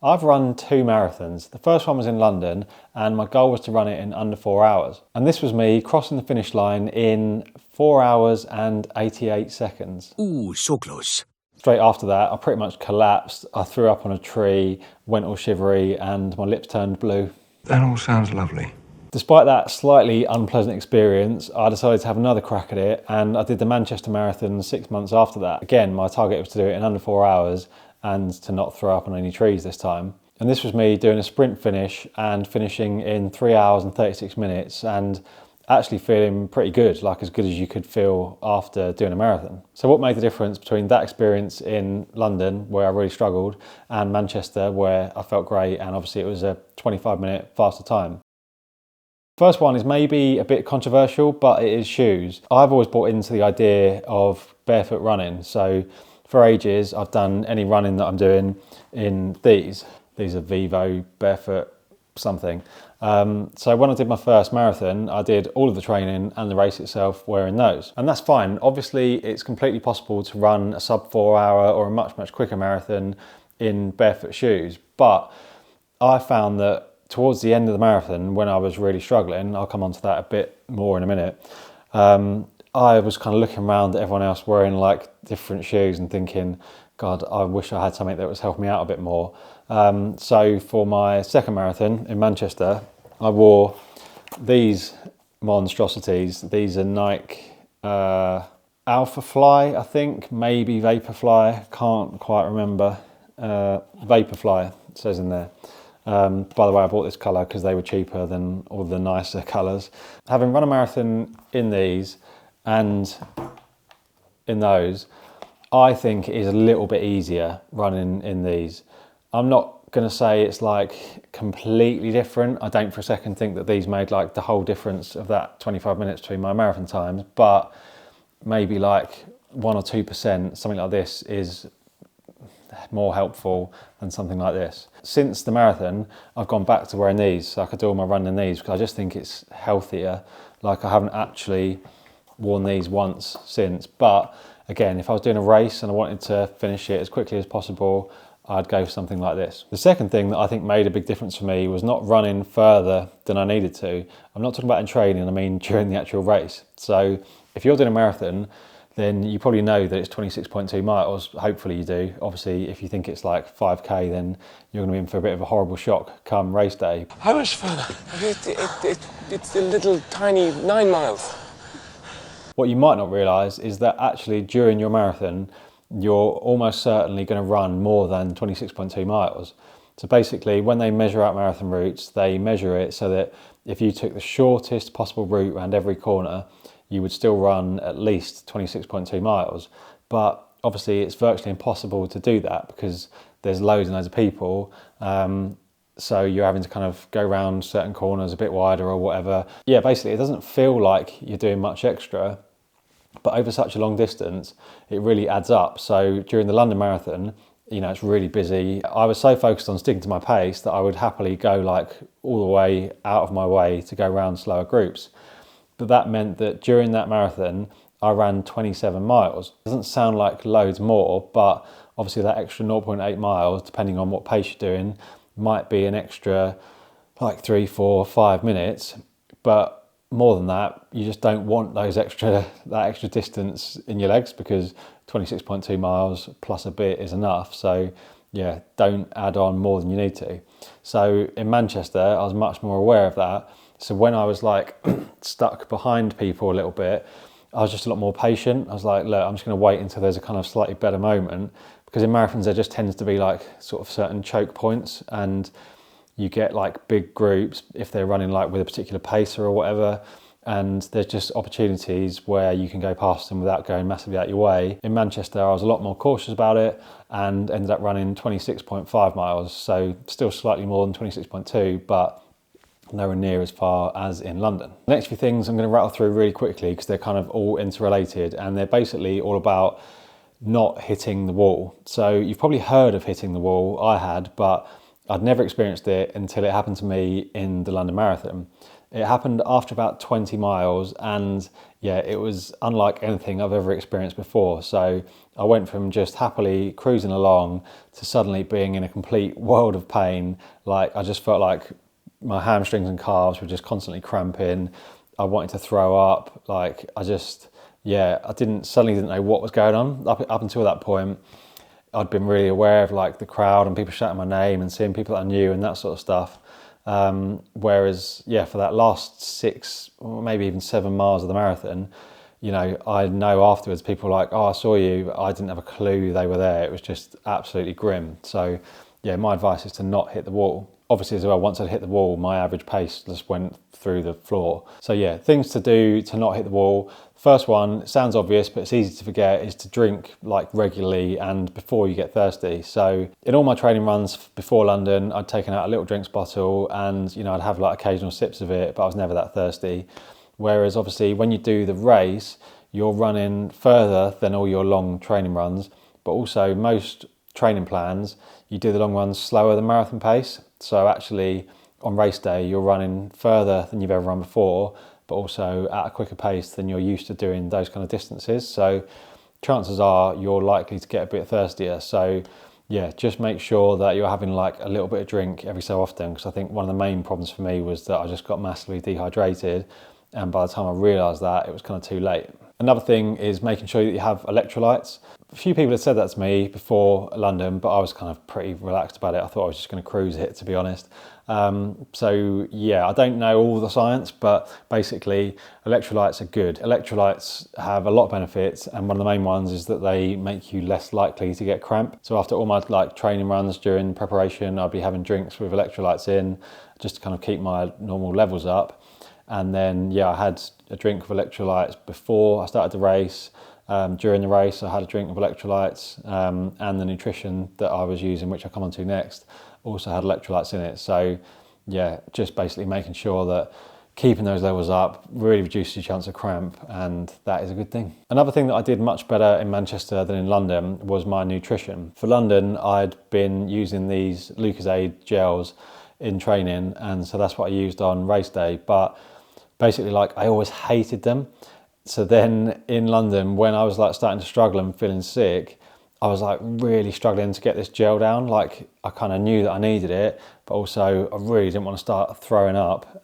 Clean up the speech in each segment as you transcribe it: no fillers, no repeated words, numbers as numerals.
I've run 2 marathons. The first one was in London and my goal was to run it in under 4 hours. And this was me crossing the finish line in 4 hours and 88 seconds. Ooh, so close. Straight after that, I pretty much collapsed. I threw up on a tree, went all shivery and my lips turned blue. That all sounds lovely. Despite that slightly unpleasant experience, I decided to have another crack at it and I did the Manchester Marathon 6 months after that. Again, my target was to do it in under 4 hours and to not throw up on any trees this time. And this was me doing a sprint finish and finishing in 3 hours and 36 minutes and actually feeling pretty good, like as good as you could feel after doing a marathon. So what made the difference between that experience in London, where I really struggled, and Manchester, where I felt great, and obviously it was a 25-minute faster time? First one is maybe a bit controversial, but it is shoes. I've always bought into the idea of barefoot running. So for ages, I've done any running that I'm doing in these. These are Vivo barefoot something. So when I did my first marathon, I did all of the training and the race itself wearing those. And that's fine. Obviously, it's completely possible to run a sub 4 hour or a much, much quicker marathon in barefoot shoes. But I found that towards the end of the marathon, when I was really struggling, I'll come on to that a bit more in a minute, I was kind of looking around at everyone else wearing like different shoes and thinking, God, I wish I had something that was helping me out a bit more. So for my second marathon in Manchester, I wore these monstrosities. These are Nike Alpha Fly, I think, maybe Vaporfly, can't quite remember. Vaporfly, it says in there. By the way, I bought this colour because they were cheaper than all the nicer colours. Having run a marathon in these and in those, I think it is a little bit easier running in these. I'm not going to say it's like completely different. I don't for a second think that these made like the whole difference of that 25 minutes between my marathon times, but maybe like 1 or 2%, something like this is more helpful than something like this. Since the marathon, I've gone back to wearing these, so I could do all my running in these because I just think it's healthier. Like I haven't actually worn these once since, but again, if I was doing a race and I wanted to finish it as quickly as possible, I'd go for something like this. The second thing that I think made a big difference for me was not running further than I needed to. I'm not talking about in training, I mean during the actual race. So if you're doing a marathon, then you probably know that it's 26.2 miles. Hopefully you do. Obviously, if you think it's like 5K, then you're going to be in for a bit of a horrible shock come race day. How much further? It's a little tiny 9 miles. What you might not realise is that actually during your marathon, you're almost certainly going to run more than 26.2 miles. So basically, when they measure out marathon routes, they measure it so that if you took the shortest possible route around every corner, you would still run at least 26.2 miles. But obviously it's virtually impossible to do that because there's loads and loads of people. So you're having to kind of go around certain corners a bit wider or whatever. Yeah, basically it doesn't feel like you're doing much extra, but over such a long distance, it really adds up. So during the London Marathon, you know, it's really busy. I was so focused on sticking to my pace that I would happily go like all the way out of my way to go around slower groups. But that meant that during that marathon, I ran 27 miles. It doesn't sound like loads more, but obviously that extra 0.8 miles, depending on what pace you're doing, might be an extra like 3, 4, 5 minutes. But more than that, you just don't want that extra distance in your legs because 26.2 miles plus a bit is enough. So yeah, don't add on more than you need to. So in Manchester, I was much more aware of that. So when I was like stuck behind people a little bit, I was just a lot more patient. I was like, look, I'm just going to wait until there's a kind of slightly better moment, because in marathons there just tends to be like sort of certain choke points, and you get like big groups if they're running like with a particular pacer or whatever, and there's just opportunities where you can go past them without going massively out your way. In Manchester, I was a lot more cautious about it and ended up running 26.5 miles, so still slightly more than 26.2, but nowhere near as far as in London. The next few things I'm going to rattle through really quickly because they're kind of all interrelated, and they're basically all about not hitting the wall. So you've probably heard of hitting the wall. I had, but I'd never experienced it until it happened to me in the London Marathon. It happened after about 20 miles, and yeah, it was unlike anything I've ever experienced before. So I went from just happily cruising along to suddenly being in a complete world of pain. Like, I just felt like my hamstrings and calves were just constantly cramping. I wanted to throw up. Like, I suddenly didn't know what was going on. Up until that point, I'd been really aware of like the crowd and people shouting my name and seeing people that I knew and that sort of stuff. Whereas, yeah, for that last 6 or maybe even 7 miles of the marathon, you know, I know afterwards people were like, oh, I saw you. I didn't have a clue they were there. It was just absolutely grim. So yeah, my advice is to not hit the wall. Obviously as well, once I'd hit the wall, my average pace just went through the floor. So yeah, things to do to not hit the wall. First one, it sounds obvious, but it's easy to forget, is to drink like regularly and before you get thirsty. So in all my training runs before London, I'd taken out a little drinks bottle and, you know, I'd have like occasional sips of it, but I was never that thirsty. Whereas obviously when you do the race, you're running further than all your long training runs, but also most training plans, you do the long runs slower than marathon pace. So actually on race day, you're running further than you've ever run before, but also at a quicker pace than you're used to doing those kind of distances. So chances are you're likely to get a bit thirstier. So yeah, just make sure that you're having like a little bit of drink every so often, because I think one of the main problems for me was that I just got massively dehydrated, and by the time I realised that, it was kind of too late. Another thing is making sure that you have electrolytes. A few people had said that to me before London, but I was kind of pretty relaxed about it. I thought I was just going to cruise it, to be honest. So yeah, I don't know all the science, but basically electrolytes are good. Electrolytes have a lot of benefits, and one of the main ones is that they make you less likely to get cramp. So after all my like training runs during preparation, I'd be having drinks with electrolytes in just to kind of keep my normal levels up. And then, yeah, I had a drink of electrolytes before I started the race. During the race, I had a drink of electrolytes, and the nutrition that I was using, which I'll come on to next, also had electrolytes in it. So, yeah, just basically making sure that keeping those levels up really reduces your chance of cramp, and that is a good thing. Another thing that I did much better in Manchester than in London was my nutrition. For London, I'd been using these Lucozade gels in training, and so that's what I used on race day. But basically, like, I always hated them. So then in London, when I was like starting to struggle and feeling sick, I was like really struggling to get this gel down. Like, I kind of knew that I needed it, but also I really didn't want to start throwing up.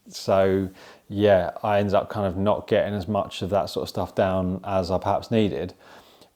So yeah, I ended up kind of not getting as much of that sort of stuff down as I perhaps needed.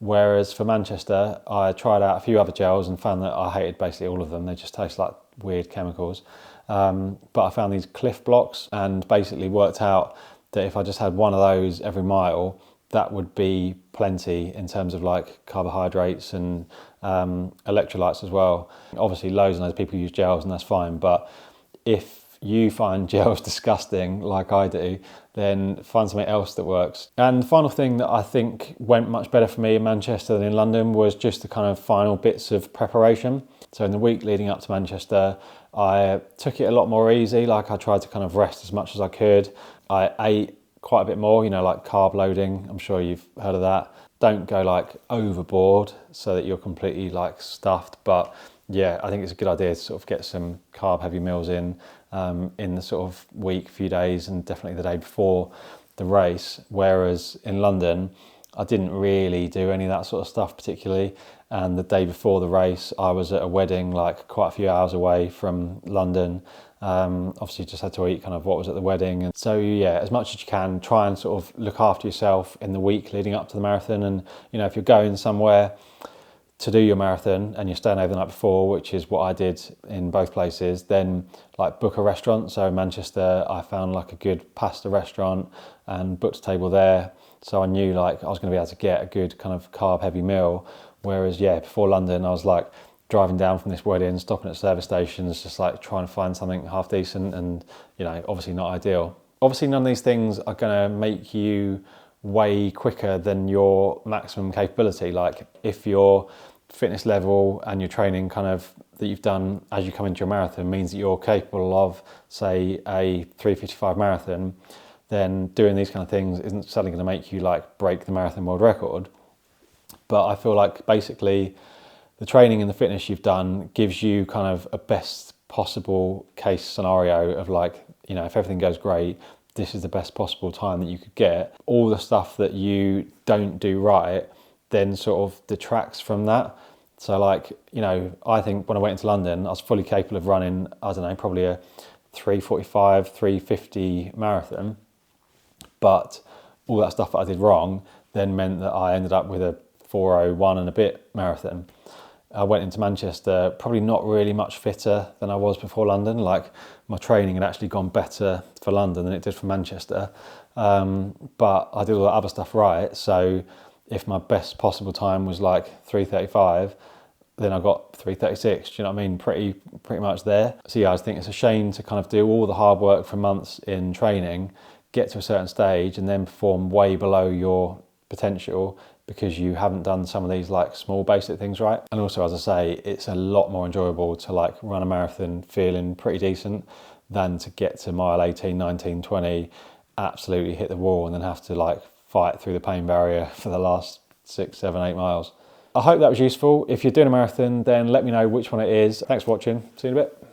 Whereas for Manchester, I tried out a few other gels and found that I hated basically all of them. They just taste like weird chemicals. But I found these Cliff blocks and basically worked out that if I just had one of those every mile, that would be plenty in terms of like carbohydrates and electrolytes as well. Obviously loads and loads of people use gels and that's fine, but if you find gels disgusting like I do, then find something else that works. And the final thing that I think went much better for me in Manchester than in London was just the kind of final bits of preparation. So in the week leading up to Manchester, I took it a lot more easy. Like, I tried to kind of rest as much as I could. I ate quite a bit more, you know, like carb loading. I'm sure you've heard of that. Don't go like overboard so that you're completely like stuffed. But yeah, I think it's a good idea to sort of get some carb heavy meals in the sort of week, few days, and definitely the day before the race. Whereas in London, I didn't really do any of that sort of stuff particularly. And the day before the race, I was at a wedding like quite a few hours away from London. Obviously just had to eat kind of what was at the wedding. And so yeah, as much as you can, try and sort of look after yourself in the week leading up to the marathon. And, you know, if you're going somewhere to do your marathon and you're staying over the night before, which is what I did in both places, then like book a restaurant. So in Manchester, I found like a good pasta restaurant and booked a table there. So I knew like I was going to be able to get a good kind of carb heavy meal. Whereas yeah, before London, I was like driving down from this wedding, stopping at service stations, just like trying to find something half decent and, you know, obviously not ideal. Obviously none of these things are going to make you way quicker than your maximum capability. Like, if your fitness level and your training kind of that you've done as you come into your marathon means that you're capable of, say, a 3:55 marathon, then doing these kind of things isn't suddenly going to make you like break the marathon world record. But I feel like basically the training and the fitness you've done gives you kind of a best possible case scenario of like, you know, if everything goes great, this is the best possible time that you could get. All the stuff that you don't do right then sort of detracts from that. So like, you know, I think when I went into London, I was fully capable of running, I don't know, probably a 3:45, 3:50 marathon. But all that stuff that I did wrong then meant that I ended up with a 4:01 and a bit marathon. I went into Manchester probably not really much fitter than I was before London. Like my training had actually gone better for London than it did for Manchester. But I did all that other stuff right. So if my best possible time was like 3:35, then I got 3:36. Do you know what I mean? Pretty much there. So yeah, I think it's a shame to kind of do all the hard work for months in training, get to a certain stage and then perform way below your potential because you haven't done some of these like small basic things right. And also, as I say, it's a lot more enjoyable to like run a marathon feeling pretty decent than to get to mile 18, 19, 20, absolutely hit the wall and then have to like fight through the pain barrier for the last 6, 7, 8 miles. I hope that was useful. If you're doing a marathon, then let me know which one it is. Thanks for watching. See you in a bit.